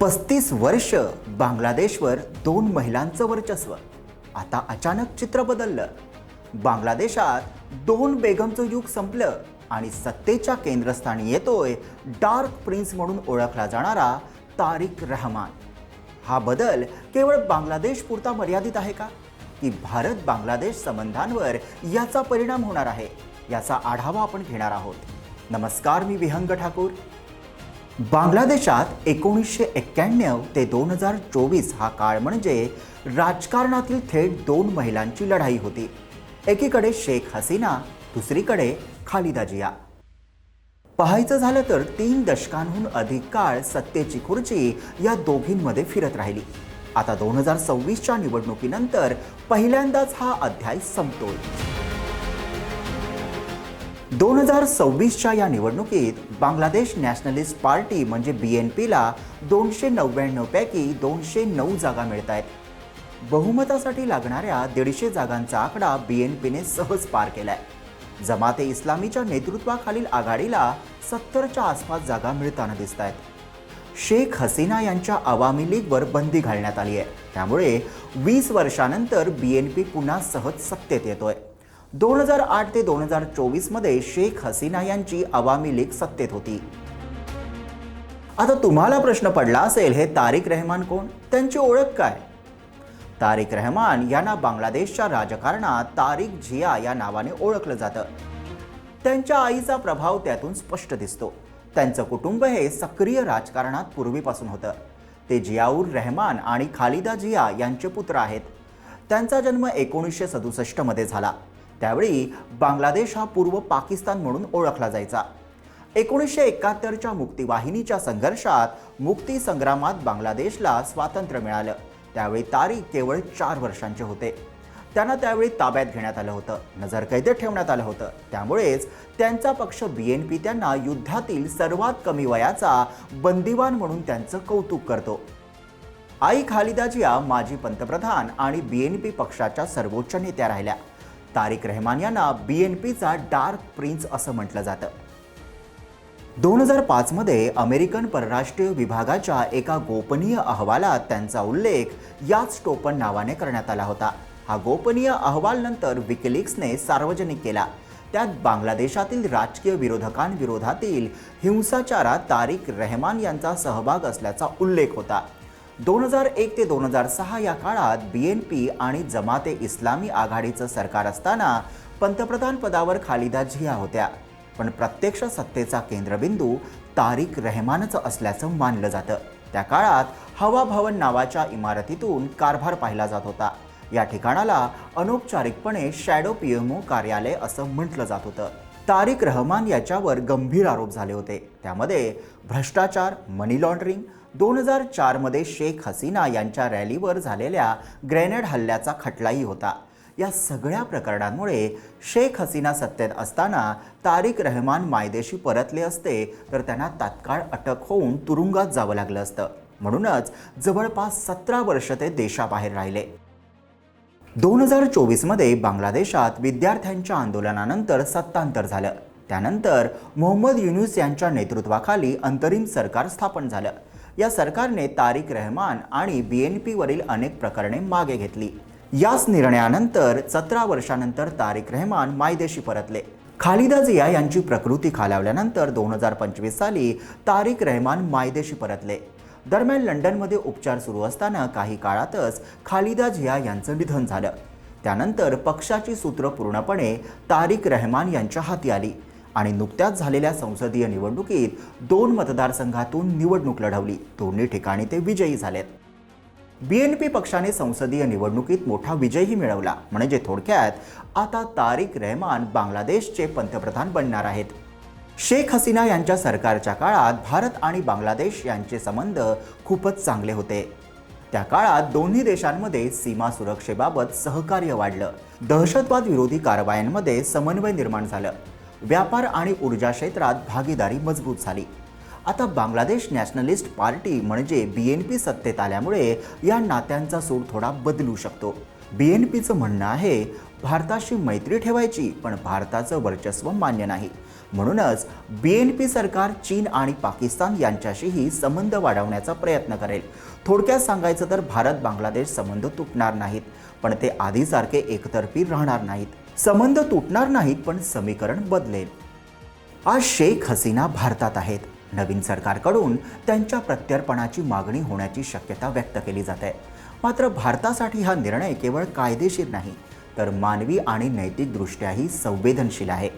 35 वर्ष बांगलादेशवर 2 महिलांचं वर्चस्व. आता अचानक चित्र बदललं. बांगलादेशात 2 बेगमचं युग संपलं आणि सत्तेच्या केंद्रस्थानी येतोय डार्क प्रिन्स म्हणून ओळखला जाणारा तारिक रहमान. हा बदल केवळ बांगलादेश पुरता मर्यादित आहे का, की भारत बांगलादेश संबंधांवर याचा परिणाम होणार आहे? याचा आढावा आपण घेणार आहोत. नमस्कार, मी विहंग ठाकूर. बांगलादेशात 1991 ते 2024 हा काळ म्हणजे राजकारणातील थेट 2 महिलांची लढाई होती. एकीकडे शेख हसीना, दुसरीकडे खालिदा जिया. पाहायचं झालं तर 3 दशकांहून अधिक काळ सत्तेची खुर्ची या दोघींमध्ये फिरत राहिली. आता 2026च्या निवडणुकीनंतर पहिल्यांदाच हा अध्याय संपतोय. 2026च्या या निवडणुकीत बांगलादेश नॅशनलिस्ट पार्टी म्हणजे BNPला 299 पैकी 209 जागा मिळत आहेत. बहुमतासाठी लागणाऱ्या 150 जागांचा आकडा BNPने सहज पार केलाय. जमाते इस्लामीच्या नेतृत्वाखालील आघाडीला 70च्या आसपास जागा मिळताना दिसत आहेत. शेख हसीना यांच्या अवामी लीगवर बंदी घालण्यात आली आहे. त्यामुळे 20 वर्षानंतर BNP पुन्हा सहज सत्तेत येतोय. 2008 ते 2024 मध्ये शेख हसीना यांची अवामी लीग सत्तेत होती. आता तुम्हाला प्रश्न पडला असेल, हे तारिक रहमान कोण? त्यांची ओळख काय? तारिक रहमान यांना बांगलादेशच्या राजकारणात तारिक जिया या नावाने ओळखलं जातं. त्यांच्या आईचा प्रभाव त्यातून स्पष्ट दिसतो. त्यांचं कुटुंब हे सक्रिय राजकारणात पूर्वीपासून होतं. ते जियाउर रहमान आणि खालिदा जिया यांचे पुत्र आहेत. त्यांचा जन्म 1967 मध्ये झाला. त्यावेळी बांगलादेश हा पूर्व पाकिस्तान म्हणून ओळखला जायचा. 1971च्या मुक्तीवाहिनीच्या संघर्षात मुक्ती संग्रामात बांगलादेशला स्वातंत्र्य मिळालं. त्यावेळी तारिक केवळ 4 वर्षांचे होते. त्यांना त्यावेळी ताब्यात घेण्यात आलं होतं, नजरकैदेत ठेवण्यात आलं होतं. त्यामुळेच त्यांचा पक्ष BNP त्यांना युद्धातील सर्वात कमी वयाचा बंदिवान म्हणून त्यांचं कौतुक करतो. आई खालिदा जिया माजी पंतप्रधान आणि BNP पक्षाच्या सर्वोच्च नेत्या राहिल्या. तारिक रहमान यांना BNPचा डार्क प्रिन्स असं म्हटलं जातं. 2005 मध्ये अमेरिकन परराष्ट्रीय विभागाच्या एका गोपनीय अहवालात त्यांचा उल्लेख याच टोपण नावाने करण्यात आला होता. हा गोपनीय अहवाल नंतर विकिलीक्सने सार्वजनिक केला. त्यात बांगलादेशातील राजकीय विरोधकांविरोधातील हिंसाचारात तारिक रहमान यांचा सहभाग असल्याचा उल्लेख होता. 2001 ते 2006 या काळात BNP आणि जमाते इस्लामी आघाडीचं सरकार असताना पंतप्रधान पदावर खालिदा जिया होत्या. पण प्रत्यक्ष सत्तेचा केंद्रबिंदू तारिक रहमानच असल्याचं मानलं जातं. त्या काळात हवा भवन नावाच्या इमारतीतून कारभार पाहिला जात होता. या ठिकाणाला अनौपचारिकपणे शॅडो PMO कार्यालय असं म्हटलं जात होतं. तारिक रहमान याच्यावर गंभीर आरोप झाले होते. त्यामध्ये भ्रष्टाचार, मनी लॉन्ड्रिंग, 2004 मध्ये शेख हसीना यांच्या रॅलीवर झालेल्या ग्रेनेड हल्ल्याचा खटलाही होता. या सगळ्या प्रकरणांमुळे शेख हसीना सत्तेत असताना तारिक रहमान मायदेशी परतले असते तर त्यांना तात्काळ अटक होऊन तुरुंगात जावं लागलं असतं. म्हणूनच जवळपास 17 वर्ष ते देशाबाहेर राहिले. 2024 मध्ये बांगलादेशात विद्यार्थ्यांच्या आंदोलनानंतर सत्तांतर झालं. त्यानंतर मोहम्मद युनूस यांच्या नेतृत्वाखाली अंतरिम सरकार स्थापन झालं. या सरकारने तारिक रहमान आणि BNP वरील अनेक प्रकरणे मागे घेतली. याच निर्णयानंतर 17 वर्षानंतर तारिक रहमान मायदेशी परतले. खालिदा जिया यांची प्रकृती खालावल्यानंतर 2025 साली तारिक रहमान मायदेशी परतले. दरम्यान लंडनमध्ये उपचार सुरू असताना काही काळातच खालिदा जिया यांचं निधन झालं. त्यानंतर पक्षाची सूत्र पूर्णपणे तारिक रहमान यांच्या हाती आली आणि नुकत्याच झालेल्या संसदीय निवडणुकीत 2 मतदारसंघातून निवडणूक लढवली. दोन्ही ठिकाणी ते विजयी झालेत. BNP पक्षाने संसदीय निवडणुकीत मोठा विजयही मिळवला. म्हणजे थोडक्यात आता तारिक रहमान बांगलादेशचे पंतप्रधान बनणार आहेत. शेख हसीना यांच्या सरकारच्या काळात भारत आणि बांगलादेश यांचे संबंध खूपच चांगले होते. त्या काळात दोन्ही देशांमध्ये सीमा सुरक्षेबाबत सहकार्य वाढलं. दहशतवाद विरोधी कारवायांमध्ये समन्वय निर्माण झालं. व्यापार आणि ऊर्जा क्षेत्रात भागीदारी मजबूत झाली. आता बांगलादेश नॅशनलिस्ट पार्टी म्हणजे BNP सत्तेत आल्यामुळे या नात्यांचा सूर थोडा बदलू शकतो. BNPचं म्हणणं आहे, भारताशी मैत्री ठेवायची, पण भारताचं वर्चस्व मान्य नाही. म्हणूनच BNP सरकार चीन आणि पाकिस्तान यांच्याशीही संबंध वाढवण्याचा प्रयत्न करेल. थोडक्यात सांगायचं तर भारत बांगलादेश संबंध तुटणार नाहीत, पण ते आधीसारखे एकतर्फी राहणार नाहीत. संबंध तुटणार नाहीत, पण समीकरण बदलेल. आज शेख हसीना भारतात आहेत. नवीन सरकारकडून त्यांच्या प्रत्यर्पणाची मागणी होण्याची शक्यता व्यक्त केली जाते. मात्र भारतासाठी हा निर्णय केवळ कायदेशीर नाही, तर मानवी आणि नैतिकदृष्ट्याही संवेदनशील आहे.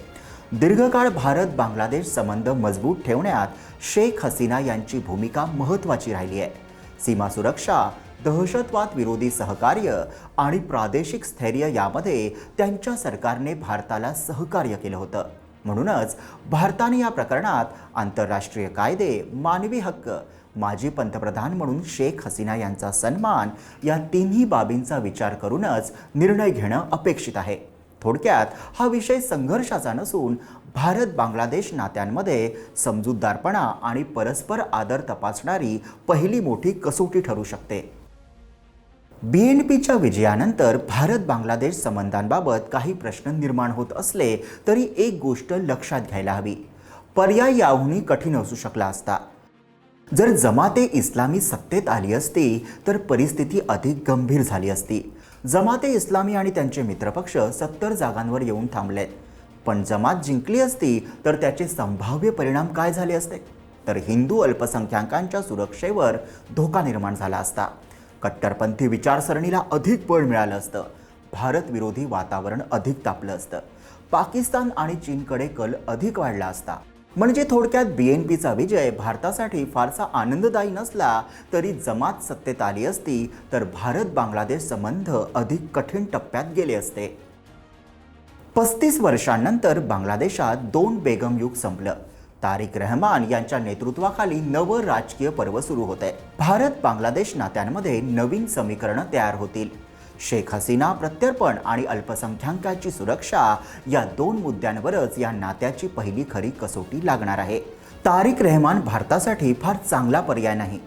दीर्घकाळ भारत बांगलादेश संबंध मजबूत ठेवण्यात शेख हसीना यांची भूमिका महत्त्वाची राहिली आहे. सीमा सुरक्षा, दहशतवाद विरोधी सहकार्य आणि प्रादेशिक स्थैर्य यामध्ये त्यांच्या सरकारने भारताला सहकार्य केलं होतं. म्हणूनच भारताने या प्रकरणात आंतरराष्ट्रीय कायदे, मानवी हक्क, माजी पंतप्रधान म्हणून शेख हसीना यांचा सन्मान या तिन्ही बाबींचा विचार करूनच निर्णय घेणं अपेक्षित आहे. थोडक्यात हा विषय संघर्षाचा नसून भारत बांगलादेश नात्यांमध्ये समजूतदारपणा आणि परस्पर आदर तपासणारी पहिली मोठी कसोटी ठरू शकते. BNPच्या विजयानंतर भारत बांगलादेश संबंधांबाबत काही प्रश्न निर्माण होत असले तरी एक गोष्ट लक्षात घ्यायला हवी. पर्याय याहूनही कठीण असू शकला असता. जर जमाते इस्लामी सत्तेत आली असती तर परिस्थिती अधिक गंभीर झाली असती. जमाते इस्लामी आणि त्यांचे मित्रपक्ष 70 जागांवर येऊन थांबलेत. पण जमात जिंकली असती तर त्याचे संभाव्य परिणाम काय झाले असते? तर हिंदू अल्पसंख्याकांच्या सुरक्षेवर धोका निर्माण झाला असता. कट्टरपंथी विचारसरणीला अधिक बळ मिळालं असतं. भारत विरोधी वातावरण अधिक तापलं असतं. पाकिस्तान आणि चीनकडे कल अधिक वाढला असता. म्हणजे थोडक्यात BNPचा विजय भारतासाठी फारसा आनंददायी नसला तरी जमात सत्तेत आली असती तर भारत बांगलादेश संबंध अधिक कठीण टप्प्यात गेले असते. 35 वर्षांनंतर बांगलादेशात 2 बेगम युग संपलं. तारिक रहमान यांच्या नेतृत्वाखाली नवं राजकीय पर्व सुरू होतंय. भारत बांगलादेश नात्यांमध्ये नवीन समीकरणं तयार होतील. शेख हसीना प्रत्यर्पण आणि अल्पसंख्याकांची सुरक्षा या 2 मुद्द्यांवरच या नात्याची पहिली खरी कसोटी लागणार आहे. तारिक रहमान भारतासाठी फार चांगला पर्याय नाही,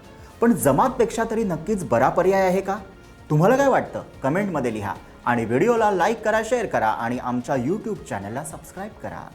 पण जमातपेक्षा तरी नक्कीच बरा पर्याय आहे का? तुम्हाला काय वाटतं? कमेंटमध्ये लिहा आणि व्हिडिओला लाईक करा, शेअर करा आणि आमच्या YouTube चॅनलला सबस्क्राईब करा.